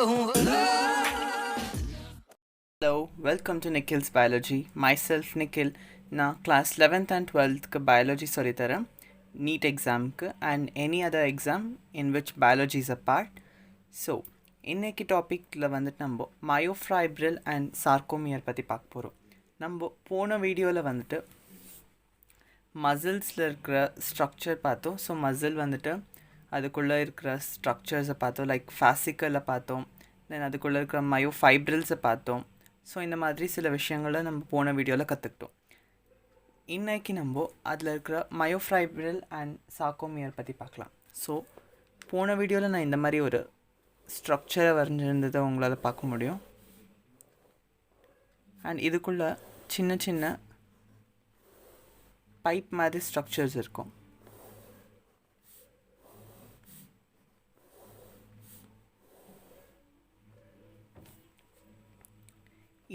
Hello, welcome to Nikhil's Biology. Myself Nikhil. Na class 11th and 12th ka biology solitaram NEET exam ku and any other exam in which biology is a part. So, இன்னைக்கு டாபிக்ல வந்துட்டு நம்ம myofibril and sarcomere பற்றி பார்க்க போகிறோம். நம்ம போன வீடியோவில் வந்துட்டு மசில்ஸில் இருக்கிற ஸ்ட்ரக்சர் பார்த்தோம். ஸோ மசில் வந்துட்டு அதுக்குள்ளே இருக்கிற ஸ்ட்ரக்சர்ஸை பார்த்தோம், லைக் ஃபாசிக்கலை பார்த்தோம், தென் அதுக்குள்ளே இருக்கிற மயோஃபைப்ரில்ஸை பார்த்தோம். ஸோ இந்த மாதிரி சில விஷயங்களை நம்ம போன வீடியோவில் கற்றுக்கிட்டோம். இன்றைக்கி நம்ம அதில் இருக்கிற மயோஃபைப்ரில் அண்ட் சார்கோமியர் பற்றி பார்க்கலாம். ஸோ போன வீடியோவில் நான் இந்த மாதிரி ஒரு ஸ்ட்ரக்சரை வரைஞ்சிருந்ததை உங்களால் பார்க்க முடியும். அண்ட் இதுக்குள்ளே சின்ன சின்ன பைப் மாதிரி ஸ்ட்ரக்சர்ஸ் இருக்கும்.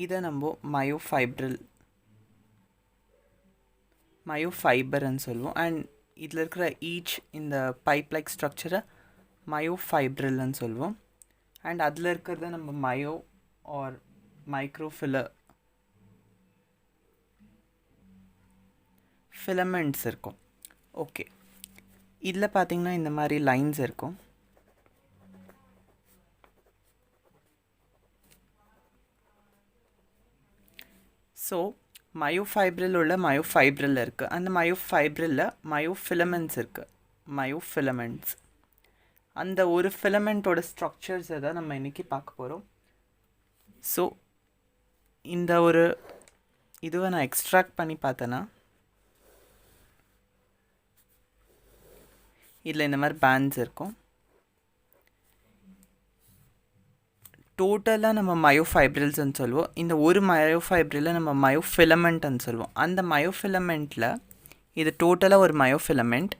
இதை நம்ம மயோஃபைபர்ன்னு சொல்லுவோம். அண்ட் இதில் இருக்கிற ஈச் இந்த பைப் லைக் ஸ்ட்ரக்சரை மயோஃபைப்ரில்னு சொல்லுவோம். அண்ட் அதில் இருக்கிறத நம்ம மயோ ஆர் ஃபிலமெண்ட்ஸ் இருக்கும். ஓகே, இதில் பார்த்திங்கன்னா இந்த மாதிரி லைன்ஸ் இருக்கும். ஸோ மயோஃபைப்ரில் உள்ள மயோஃபைப்ரில் இருக்குது. அந்த மயோஃபைப்ரில் மயோஃபிலமெண்ட்ஸ் இருக்குது. மயோஃபிலமெண்ட்ஸ் அந்த ஒரு ஃபிலமெண்ட்டோட ஸ்ட்ரக்சர்ஸை தான் நம்ம இன்றைக்கி பார்க்க போகிறோம். ஸோ இந்த ஒரு இதுவை நான் எக்ஸ்ட்ராக்ட் பண்ணி பார்த்தேன்னா இதில் இந்த மாதிரி பேண்ட்ஸ் இருக்கும். டோட்டலாக நம்ம மயோஃபைப்ரில்ஸ்ன்னு சொல்லுவோம். இந்த ஒரு மயோஃபைப்ரில் நம்ம மயோஃபிலமெண்ட்னு சொல்லுவோம். அந்த மயோஃபிலமெண்ட்டில் இது டோட்டலாக ஒரு மயோஃபிலமெண்ட்.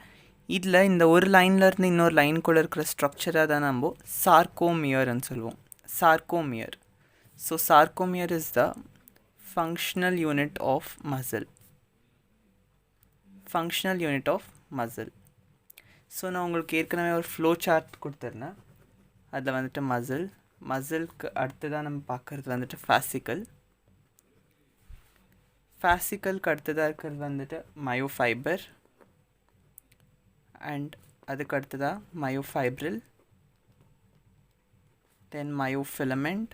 இதில் இந்த ஒரு லைன்லேருந்து இன்னொரு லைனுக்குள்ளே இருக்கிற ஸ்ட்ரக்சராக தான் நம்ம சார்கோமியர்னு சொல்லுவோம். Sarcomere. So sarcomere is the functional unit of muscle. Functional unit of muscle. So நான் உங்களுக்கு ஏற்கனவே ஒரு ஃப்ளோ சார்ட் கொடுத்துருந்தேன். அதில் வந்துட்டு மசிலுக்கு அடுத்ததாக நம்ம பார்க்குறது வந்துட்டு ஃபாசிக்கலுக்கு அடுத்ததாக இருக்கிறது வந்துட்டு மயோஃபைபர். அண்ட் அதுக்கு அடுத்ததாக மயோஃபைப்ரில், தென் மயோஃபிலமெண்ட்.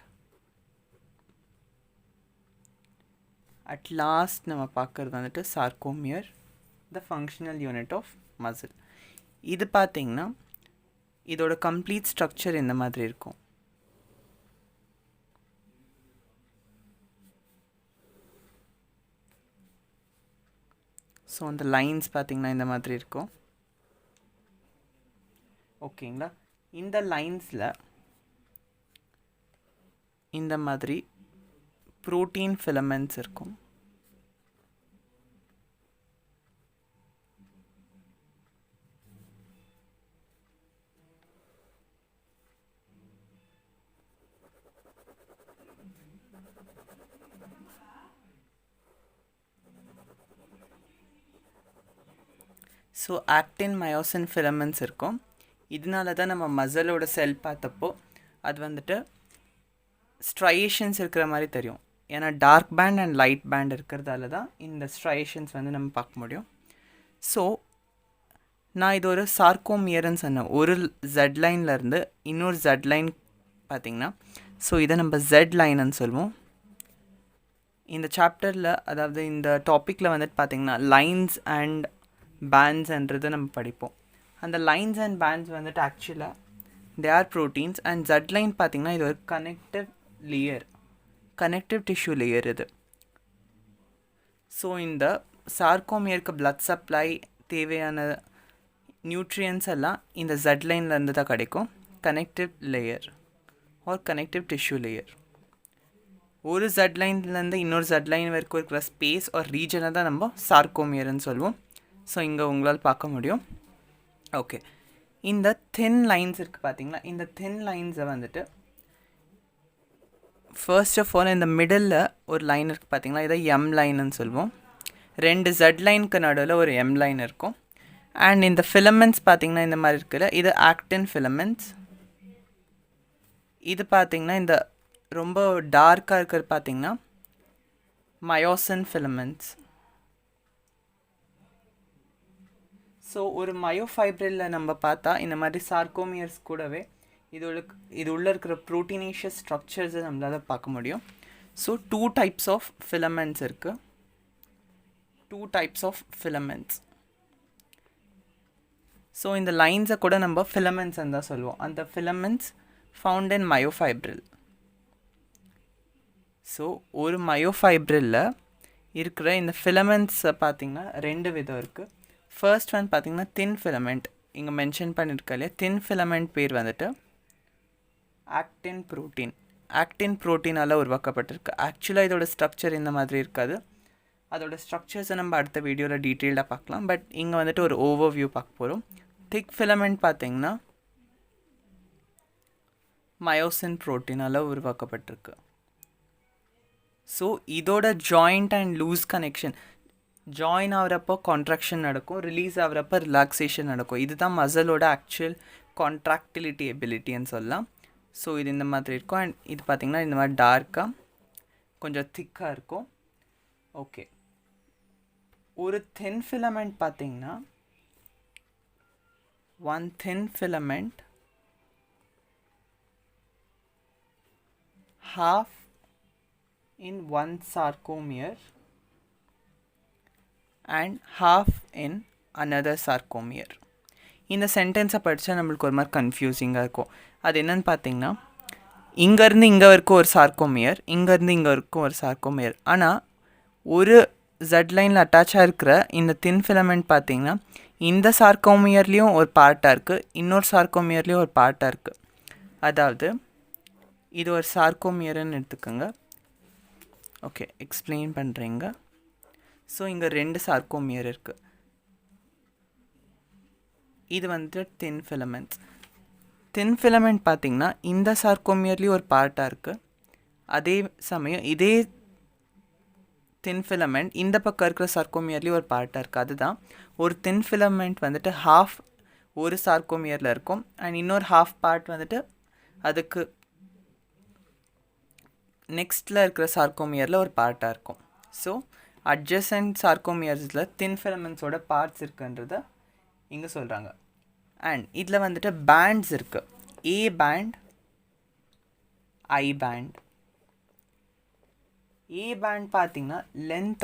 அட் லாஸ்ட் நம்ம பார்க்குறது வந்துட்டு sarcomere, the functional unit of muscle. இது பார்த்திங்கன்னா இதோட கம்ப்ளீட் ஸ்ட்ரக்சர் இந்த மாதிரி இருக்கும். ஸோ அந்த லைன்ஸ் பார்த்திங்கன்னா இந்த மாதிரி இருக்கும். ஓகேங்களா? இந்த லைன்ஸில் இந்த மாதிரி ப்ரோட்டீன் ஃபிலமெண்ட்ஸ் இருக்கும். ஸோ ஆக்டின், மயோசின் ஃபிலமெண்ட்ஸ் இருக்கும். இதனால தான் நம்ம மசிலோட செல் பார்த்தப்போ அது வந்துட்டு ஸ்ட்ரையேஷன்ஸ் இருக்கிற மாதிரி தெரியும். ஏன்னா dark band and light band இருக்கிறதால தான் இந்த ஸ்ட்ரையேஷன்ஸ் வந்து நம்ம பார்க்க முடியும். ஸோ நான் இது ஒரு சார்கோமியர்னு சொன்னேன். ஒரு ஜெட் லைன்லேருந்து இன்னொரு ஜெட் லைன் பார்த்திங்கன்னா, ஸோ இதை நம்ம ஜெட் லைன்னு சொல்லுவோம். இந்த சாப்டரில், அதாவது இந்த டாப்பிக்கில் வந்துட்டு பார்த்திங்கன்னா லைன்ஸ் அண்ட் பேண்ட்ஸ்ன்றதை நம்ம படிப்போம். அந்த லைன்ஸ் அண்ட் பேண்ட்ஸ் வந்துட்டு ஆக்சுவலாக they are proteins. And Z line பார்த்திங்கன்னா இது ஒரு கனெக்டிவ் டிஷ்யூ லேயர் இது. ஸோ இந்த சார்கோமியருக்கு பிளட் சப்ளை, தேவையான நியூட்ரியன்ஸ் எல்லாம் இந்த ஜெட் லைன்லேருந்து தான் கிடைக்கும். Connective layer or connective tissue layer. ஒரு ஜெட் லைன்லேருந்து இன்னொரு ஜெட் லைன் வரைக்கும் இருக்கிற ஸ்பேஸ் ஆர் ரீஜனை தான் நம்ம சார்கோமியர்னு சொல்லுவோம். ஸோ இங்கே உங்களால் பார்க்க முடியும். ஓகே, இந்த தின் லைன்ஸ் இருக்குது பார்த்திங்களா? இந்த தின் லைன்ஸை வந்துட்டு ஃபர்ஸ்ட் ஆஃப் ஆல் இந்த மிடில் ஒரு லைன் இருக்குது பார்த்திங்களா? இதை எம் லைன்னு சொல்லுவோம். ரெண்டு ஜெட் லைனுக்கு நடுவில் ஒரு எம் லைன் இருக்கும். அண்ட் இந்த ஃபிலமெண்ட்ஸ் பார்த்திங்கன்னா இந்த மாதிரி இருக்குல்ல, இது ஆக்டின் ஃபிலமெண்ட்ஸ். இது பார்த்திங்கன்னா இந்த ரொம்ப டார்க்காக இருக்கிறது பார்த்திங்கன்னா மயோசின் ஃபிலமெண்ட்ஸ். ஸோ ஒரு மயோஃபைப்ரில் நம்ம பார்த்தா இந்த மாதிரி சார்கோமியர்ஸ் கூடவே இது உள்ள இருக்கிற ப்ரோட்டீனேஷியஸ் ஸ்ட்ரக்சர்ஸை நம்மளால் பார்க்க முடியும். ஸோ 2 types ஆஃப் ஃபிலமெண்ட்ஸ் இருக்குது. 2 types ஆஃப் ஃபிலமெண்ட்ஸ். ஸோ இந்த லைன்ஸை கூட நம்ம ஃபிலமெண்ட்ஸ் தான் சொல்லுவோம். அந்த ஃபிலமெண்ட்ஸ் ஃபவுண்ட் இன் மயோஃபைப்ரில். ஸோ ஒரு மயோஃபைப்ரில்ல இருக்கிற இந்த ஃபிலமெண்ட்ஸை பார்த்திங்கன்னா 2 விதம் இருக்குது. ஃபர்ஸ்ட் ஒன் பார்த்திங்கன்னா தின் ஃபிலமெண்ட். இங்கே மென்ஷன் பண்ணியிருக்க இல்லையா, தின் ஃபிலமெண்ட் பேர் வந்துட்டு ஆக்டின் ப்ரோட்டீன். ஆக்டின் ப்ரோட்டீனால் உருவாக்கப்பட்டிருக்கு. ஆக்சுவலாக இதோட ஸ்ட்ரக்சர் இந்த மாதிரி இருக்காது. அதோட ஸ்ட்ரக்சர்ஸை நம்ம அடுத்த வீடியோவில் டீட்டெயில்டாக பார்க்கலாம். பட் இங்கே வந்துட்டு ஒரு ஓவர்வியூ பார்க்க போகிறோம். திக் ஃபிலமெண்ட் பார்த்திங்கன்னா மயோசின் ப்ரோட்டீனால் உருவாக்கப்பட்டிருக்கு. ஸோ இதோட joint and loose connection, join ஆகிறப்போ கான்ட்ராக்ஷன் நடக்கும், ரிலீஸ் ஆகிறப்போ ரிலாக்ஸேஷன் நடக்கும். இதுதான் மசிலோட ஆக்சுவல் கான்ட்ராக்டிலிட்டி எபிலிட்டின்னு சொல்லலாம். ஸோ இது இந்த மாதிரி இருக்கும். அண்ட் இது பார்த்திங்கன்னா இந்த மாதிரி டார்க்காக கொஞ்சம் திக்காக இருக்கும். ஓகே, ஒரு தின் ஃபிலமெண்ட் பார்த்திங்கன்னா one thin filament half in one sarcomere and half in another sarcomere. இந்த சென்டென்ஸை படித்தா நம்மளுக்கு ஒரு மாதிரி கன்ஃபியூசிங்காக இருக்கும். அது என்னென்னு பார்த்தீங்கன்னா, இங்கேருந்து இங்கே வரைக்கும் ஒரு சார்கோமியர், இங்கேருந்து இங்கே வரைக்கும் ஒரு சார்கோமியர். ஆனால் ஒரு Z லைனில் அட்டாச்சாக இருக்கிற இந்த தின் ஃபிலமெண்ட் பார்த்திங்கன்னா இந்த சார்கோமியர்லேயும் ஒரு பார்ட்டாக இருக்குது, இன்னொரு சார்கோமியர்லேயும் ஒரு பார்ட்டாக இருக்குது. அதாவது இது ஒரு சார்கோமியர்னு எடுத்துக்கோங்க. ஓகே, எக்ஸ்பிளைன் பண்ணுறீங்க. ஸோ இங்கே 2 சார்கோமியர் இருக்குது. இது வந்து தின் ஃபிலமெண்ட்ஸ். தின் ஃபிலமெண்ட் பார்த்திங்கன்னா இந்த சார்கோமியர்லேயும் ஒரு பார்ட்டாக இருக்குது. அதே சமயம் இதே தின் ஃபிலமெண்ட் இந்த பக்கம் இருக்கிற சார்கோமியர்லேயும் ஒரு பார்ட்டாக இருக்குது. அதுதான் ஒரு தின் ஃபிலமெண்ட் வந்துட்டு ஹாஃப் ஒரு சார்கோமியரில் இருக்கும் அண்ட் இன்னொரு ஹாஃப் பார்ட் வந்துட்டு அதுக்கு நெக்ஸ்ட்டில் இருக்கிற சார்கோமியரில் ஒரு பார்ட்டாக இருக்கும். ஸோ அட்ஜசன்ட் சார்கோமியர்ஸில் தின் ஃபிலமெண்ட்ஸோட பார்ட்ஸ் இருக்குன்றத இங்கே சொல்கிறாங்க. அண்ட் இதில் வந்துட்டு பேண்ட்ஸ் இருக்குது. A band, I band. A band பார்த்திங்கன்னா length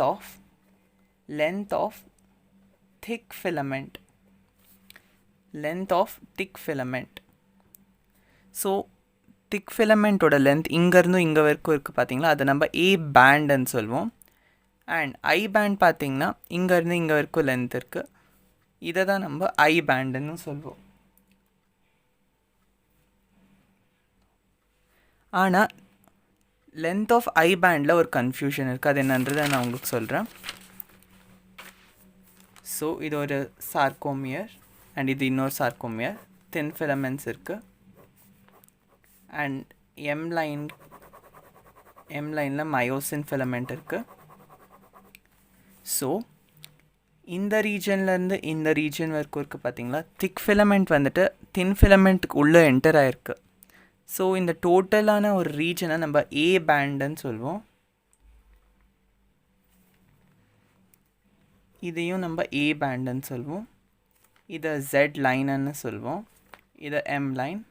of thick filament. So thick ஃபிலமெண்ட்டோட லென்த் இங்கேருந்து இங்கே வரைக்கும் இருக்குது பார்த்திங்களா, அதை நம்ம A பேண்டுன்னு சொல்லுவோம். அண்ட் ஐ பேண்ட் பார்த்திங்கன்னா இங்கேருந்து இங்கே வரைக்கும் லென்த் இருக்குது, இதை தான் நம்ம ஐ பேண்டுன்னு சொல்லுவோம். ஆனால் லென்த் ஆஃப் ஐ பேண்டில் ஒரு கன்ஃபியூஷன் இருக்குது. அது என்னன்றதை நான் உங்களுக்கு சொல்கிறேன். ஸோ இது ஒரு சார்கோமியர் அண்ட் இது இன்னொரு சார்கோமியர். தின் ஃபிலமெண்ட்ஸ் இருக்குது. அண்ட் எம் லைனில் மயோசின் ஃபிலமெண்ட் இருக்குது. ஸோ இந்த ரீஜன்லேருந்து இந்த ரீஜன் வரைக்கும் இருக்குது பார்த்திங்களா. திக் ஃபிலமெண்ட் வந்துட்டு தின் ஃபிலமெண்ட்டுக்கு உள்ளே என்டர் ஆகிருக்கு. ஸோ இந்த டோட்டலான ஒரு ரீஜனை நம்ம ஏ பேண்டுன்னு சொல்லுவோம். இதையும் நம்ம ஏ பேண்டுன்னு சொல்லுவோம். இதை Z லைனுன்னு சொல்லுவோம். இதை M லைன்,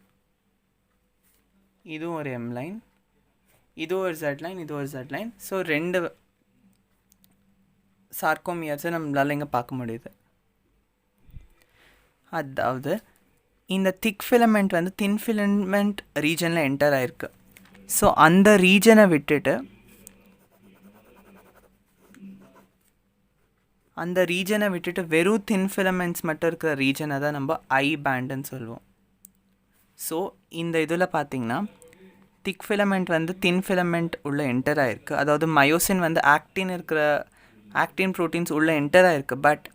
இதுவும் ஒரு M லைன், இதுவும் ஒரு Z லைன், இது ஒரு Z லைன். ஸோ 2 சார்கோமியர்ஸை நம்மளால் இங்கே பார்க்க முடியுது. அதாவது இந்த திக் ஃபிலமெண்ட் வந்து தின் ஃபிலமெண்ட் ரீஜனில் என்டர் ஆகிருக்கு. ஸோ அந்த ரீஜனை விட்டுட்டு வெறும் தின் ஃபிலமெண்ட்ஸ் மட்டும் இருக்கிற ரீஜனை தான் நம்ம ஐ பேண்டுன்னு சொல்லுவோம். ஸோ இந்த இதில் பார்த்திங்கன்னா திக் ஃபிலமெண்ட் வந்து தின் ஃபிலமெண்ட் உள்ளே என்டர் ஆகிருக்கு. அதாவது மயோசின் வந்து ஆக்டின் ப்ரோட்டீன்ஸ் உள்ளே என்டர் ஆகிருக்கு. பட்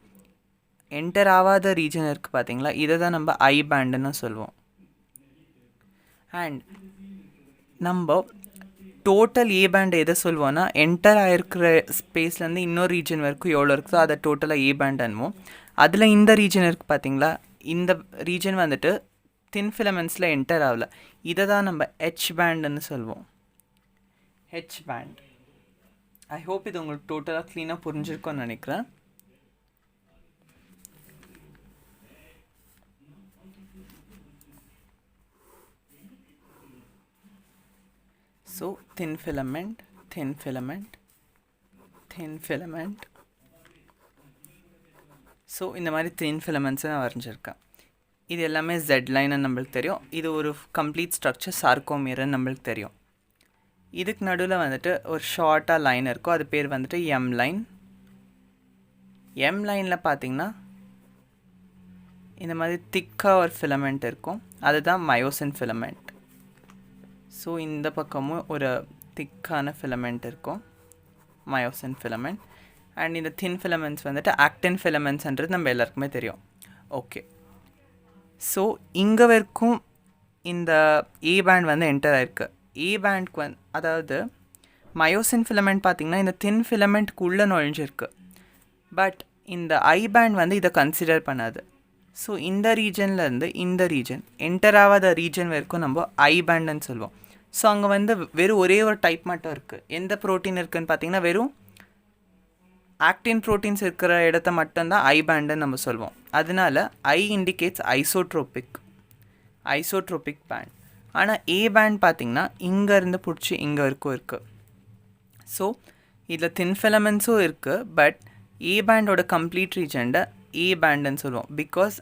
என்டர் ஆகாத ரீஜன் இருக்குது பார்த்திங்களா, இதை தான் நம்ம ஐ பேண்டுன்னு சொல்லுவோம். அண்ட் நம்ம டோட்டல் ஏ பேண்ட் எதை சொல்லுவோன்னா, என்டர் ஆகிருக்கிற ஸ்பேஸ்லேருந்து இன்னொரு ரீஜன் வரைக்கும் எவ்வளோ இருக்குதோ அதை டோட்டலாக ஏ பேண்ட் அனுவோம். அதில் இந்த ரீஜன் இருக்குது பார்த்திங்களா, இந்த ரீஜன் வந்துட்டு தின் ஃபிலமெண்ட்ஸில் என்டர் ஆகல. இதை தான் நம்ம ஹெச் பேண்டுன்னு சொல்லுவோம். H pant. ஐ ஹோப் இது உங்களுக்கு டோட்டலாக க்ளீனாக புரிஞ்சிருக்கும்னு நினைக்கிறேன். ஸோ தின் ஃபிலமெண்ட், தின் ஃபிலமெண்ட், தின் ஃபிலமெண்ட். ஸோ இந்த மாதிரி தின் ஃபிலமெண்ட்ஸை நான் வரைஞ்சிருக்கேன். இது எல்லாமே ஜெட் லைன்னு நம்மளுக்கு தெரியும். இது ஒரு கம்ப்ளீட் ஸ்ட்ரக்சர் சார்கோமியர்னு நம்மளுக்கு தெரியும். இதுக்கு நடுவில் வந்துட்டு ஒரு ஷார்ட்டாக லைன் இருக்கும், அது பேர் வந்துட்டு எம் லைன். எம் லைனில் பார்த்திங்கன்னா இந்த மாதிரி திக்காக ஒரு ஃபிலமெண்ட் இருக்கும், அதுதான் மயோசின் ஃபிலமெண்ட். ஸோ இந்த பக்கமும் ஒரு திக்கான ஃபிலமெண்ட் இருக்கும், மயோசின் ஃபிலமெண்ட். அண்ட் இந்த தின் ஃபிலமெண்ட்ஸ் வந்துட்டு ஆக்டின் ஃபிலமெண்ட்ஸ்ன்றது நம்ம எல்லாருக்குமே தெரியும். ஓகே, ஸோ இங்கே வரைக்கும் இந்த ஏ பேண்ட் வந்து என்டர் ஆகிருக்கு. ஏ பேண்ட்க்கு அதாவது மயோசின் ஃபிலமெண்ட் பார்த்திங்கன்னா இந்த தின் ஃபிலமெண்ட்குள்ளே நுழைஞ்சிருக்கு. பட் இந்த ஐ பேண்ட் வந்து இதை கன்சிடர் பண்ணாது. ஸோ இந்த ரீஜன்லேருந்து இந்த ரீஜன் என்டர் ஆகாத ரீஜன் வரைக்கும் நம்ம ஐ பேண்டுன்னு சொல்லுவோம். ஸோ அங்கே வந்து வெறும் ஒரே ஒரு டைப் மட்டும் இருக்குது. எந்த ப்ரோட்டீன் இருக்குதுன்னு பார்த்திங்கன்னா வெறும் ஆக்டின் ப்ரோட்டீன்ஸ் இருக்கிற இடத்த மட்டும்தான் ஐ பேண்டுன்னு நம்ம சொல்லுவோம். அதனால ஐ இண்டிகேட்ஸ் ஐசோட்ரோபிக் பேண்ட். ஆனால் ஏ பேண்ட் பார்த்திங்கன்னா இங்கேருந்து பிடிச்சி இங்கே வரைக்கும் இருக்குது. ஸோ இதில் தின் ஃபிலமெண்ட்ஸும் இருக்குது, பட் ஏ பேண்டோட கம்ப்ளீட் ரீஜனை ஏ பேண்டுன்னு சொல்லுவோம். பிகாஸ்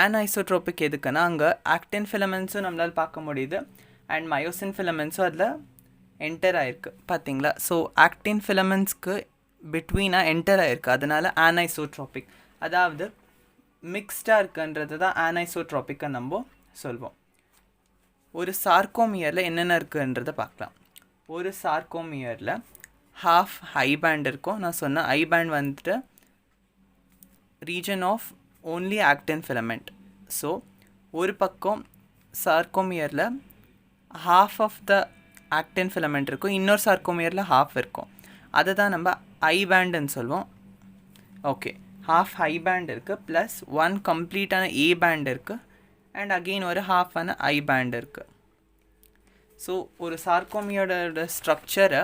ஆன்ஐசோட்ரோபிக் எதுக்குன்னா அங்கே ஆக்டின் ஃபிலமெண்ட்ஸும் நம்மளால் பார்க்க முடியுது அண்ட் மயோசின் ஃபிலமெண்ட்ஸும் அதில் என்டர் ஆகிருக்கு பார்த்திங்களா. ஸோ ஆக்டின் ஃபிலமெண்ட்ஸ்க்கு பிட்வீனாக என்டர் ஆகிருக்கு, அதனால் ஆன்ஐசோட்ரோபிக், அதாவது மிக்ஸ்டாக இருக்குன்றது தான் ஆன்ஐசோட்ரோபிக்கை நம்ம சொல்வோம். ஒரு சார்கோமியரில் என்னென்ன இருக்குன்றதை பார்க்கலாம். ஒரு சார்கோமியரில் ஹாஃப் ஐ பேண்ட் இருக்கும். நான் சொன்ன ஐ பேண்ட் வந்துட்டு region of only actin filament. So ஒரு பக்கம் சார்கோமியரில் half of the actin filament இருக்கும், இன்னொரு சார்கோமியரில் ஹாஃப் இருக்கும். அதை தான் நம்ம ஐ பேண்டுன்னு சொல்லுவோம். ஓகே, ஹாஃப் ஐ பேண்ட் இருக்குது, ப்ளஸ் ஒன் கம்ப்ளீட்டான ஏ பேண்ட் இருக்குது, அண்ட் அகெயின் ஒரு ஹாஃபான ஐ பேண்ட் இருக்குது. ஸோ ஒரு சார்கோமியோட ஸ்ட்ரக்சரை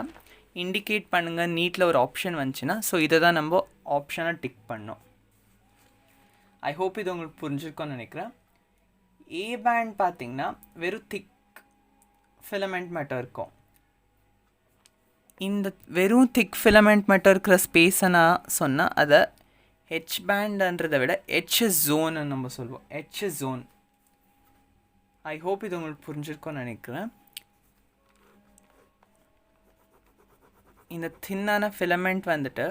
இண்டிகேட் பண்ணுங்கள் நீட்டில் ஒரு ஆப்ஷன் வந்துச்சுன்னா, ஸோ இதை தான் நம்ம ஆப்ஷனாக டிக் பண்ணோம். ஐ ஹோப் இது உங்களுக்கு புரிஞ்சிருக்கோன்னு நினைக்கிறேன். ஏ பேண்ட் பார்த்திங்கன்னா வெறும் திக் ஃபிலமெண்ட் மட்டும் இருக்கும். இந்த வெறும் திக் ஃபிலமெண்ட் மட்டும் இருக்கிற ஸ்பேஸை நான் சொன்னால் அதை ஹெச் பேண்டுன்றதை விட ஹெச் ஜோன்னு நம்ம சொல்லுவோம். H zone. ஐ ஹோப் இது உங்களுக்கு புரிஞ்சிருக்கோன்னு நினைக்கிறேன். இந்த தின்னான ஃபிலமெண்ட் வந்துட்டு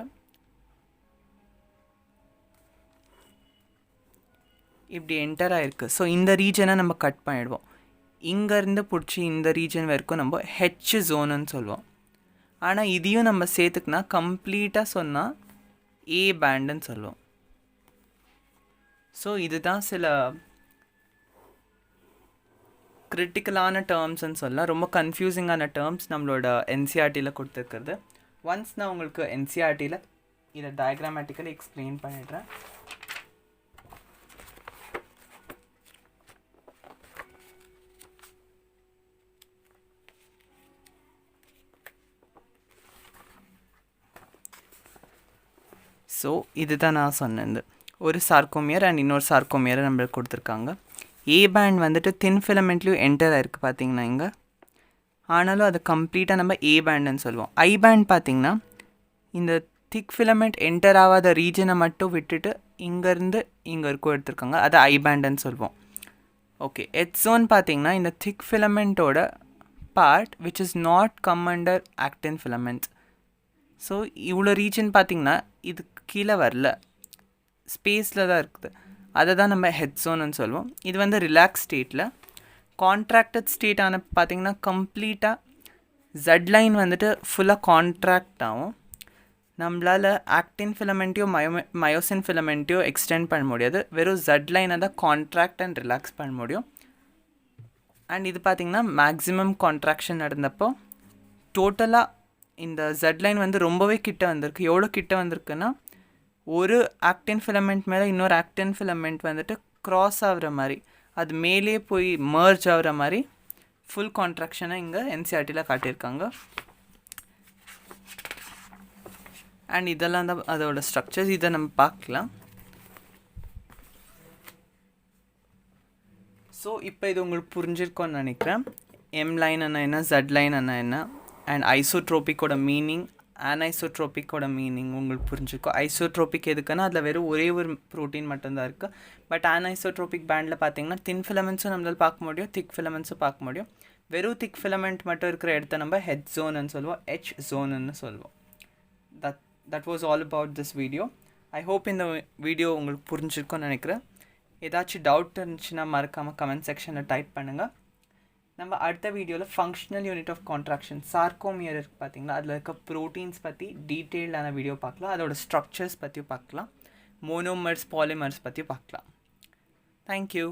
இப்படி என்டர் ஆகிருக்கு. ஸோ இந்த ரீஜனை நம்ம கட் பண்ணிடுவோம். இங்கேருந்து பிடிச்சி இந்த ரீஜன் வரைக்கும் நம்ம ஹெச் ஜோனுன்னு சொல்லுவோம். ஆனால் இதையும் நம்ம சேர்த்துக்கினா கம்ப்ளீட்டாக சொன்னால் ஏ பேண்டுன்னு சொல்லுவோம். ஸோ இதுதான் சில கிரிட்டிக்கலான டேர்ம்ஸ்ன்னு சொல்லலாம். ரொம்ப கன்ஃபியூசிங்கான டேர்ம்ஸ் நம்மளோட என்சிஆர்டியில் கொடுத்துருக்குறது. ஒன்ஸ் நான் உங்களுக்கு என்சிஆர்டியில் இதை டயக்ராமேட்டிக்கலி எக்ஸ்பிளைன் பண்ணிடுறேன். ஸோ இதுதான் நான் சொன்னது. ஒரு சார்கோமியர் அண்ட் இன்னொரு சார்கோமியரை நம்மளுக்கு கொடுத்துருக்காங்க. ஏ பேண்ட் வந்துட்டு தின் ஃபிலமெண்ட்லேயும் என்டர் ஆகிருக்கு பார்த்திங்கன்னா இங்கே. ஆனாலும் அது கம்ப்ளீட்டாக நம்ம ஏ பேண்டுன்னு சொல்லுவோம். ஐ பேண்ட் பார்த்திங்கன்னா இந்த திக் ஃபிலமெண்ட் என்டர் ஆகாத ரீஜனை மட்டும் விட்டுட்டு இங்கேருந்து இங்கே இருக்கும் எடுத்துருக்காங்க, அதை ஐ பேண்டுன்னு சொல்லுவோம். ஓகே, ஹெச் ஜோன் பார்த்திங்கன்னா இந்த திக் ஃபிலமெண்ட்டோட part which is not come under actin filaments. So இவ்வளோ ரீஜன் பார்த்திங்கன்னா இது கீழே வரல, ஸ்பேஸில் தான் இருக்குது, அதை தான் நம்ம ஹெட் ஜோன்னு சொல்லுவோம். இது வந்து ரிலாக்ஸ் ஸ்டேட்டில். கான்ட்ராக்டட் ஸ்டேட்டான பார்த்திங்கன்னா கம்ப்ளீட்டாக ஜெட் லைன் வந்துட்டு ஃபுல்லாக கான்ட்ராக்ட் ஆகும். நம்மளால் ஆக்டின் ஃபிலமெண்ட்டையோ மயோசின் ஃபிலமெண்ட்டையோ எக்ஸ்டெண்ட் பண்ண முடியாது, வெறும் ஜெட் லைனை தான் கான்ட்ராக்ட் அண்ட் ரிலாக்ஸ் பண்ண முடியும். அண்ட் இது பார்த்திங்கன்னா மேக்ஸிமம் கான்ட்ராக்ஷன் நடந்தப்போ டோட்டலாக இந்த ஜெட் லைன் வந்து ரொம்பவே கிட்ட வந்திருக்கு. எவ்வளோ கிட்ட வந்திருக்குன்னா ஒரு ஆக்டின் ஃபிலமெண்ட் மேலே இன்னொரு ஆக்டின் ஃபிலமெண்ட் வந்துட்டு க்ராஸ் ஆகிற மாதிரி, அது மேலே போய் மர்ஜ் ஆகிற மாதிரி ஃபுல் கான்ட்ராக்ஷனை இங்கே என்சிஆர்டியில் காட்டியிருக்காங்க. அண்ட் இதெல்லாம் தான் அதோட ஸ்ட்ரக்சர்ஸ். இதை நம்ம பார்க்கலாம். ஸோ இப்போ இது உங்களுக்கு புரிஞ்சிருக்கோன்னு நினைக்கிறேன். எம் லைன் என்ன, ஜெட் லைன் என்ன, அண்ட் ஐசோட்ரோபிக்கோட மீனிங், அன்ஐசோட்ரோபிக்கோட மீனிங் உங்களுக்கு புரிஞ்சிருக்கும். ஐசோட்ரோபிக் எதுக்குன்னா அதில் வெறும் ஒரே ஒரு ப்ரோட்டீன் மட்டும்தான் இருக்குது. பட் அன்ஐசோட்ரோபிக் பேண்டில் பார்த்தீங்கன்னா தின் ஃபிலமெண்ட்ஸும் நம்மளால் பார்க்க முடியும், திக் ஃபிலமெண்ட்ஸும் பார்க்க முடியும். வெறும் திக் ஃபிலமெண்ட் மட்டும் இருக்கிற இடத்த நம்ம ஹெச் ஜோன்னு சொல்லுவோம், ஹெச் ஜோனுன்னு சொல்லுவோம். That was all about this video. I hope இந்த வீடியோ உங்களுக்கு புரிஞ்சிருக்கும்னு நினைக்கிறேன். ஏதாச்சும் டவுட் இருந்துச்சுன்னா மறக்காமல் கமெண்ட் செக்ஷனில் டைப் பண்ணுங்கள். நம்ம அடுத்த வீடியோவில் ஃபங்க்ஷனல் யூனிட் ஆஃப் கான்ட்ராக்ஷன் சார்கோமியர் இருக்குது பார்த்தீங்களா, அதில் இருக்க ப்ரோட்டீன்ஸ் பற்றி டீட்டெயில்டான வீடியோ பார்க்கலாம். அதோட ஸ்ட்ரக்சர்ஸ் பற்றியும் பார்க்கலாம். மோனோமர்ஸ், பாலிமர்ஸ் பற்றியும் பார்க்கலாம். தேங்க்யூ.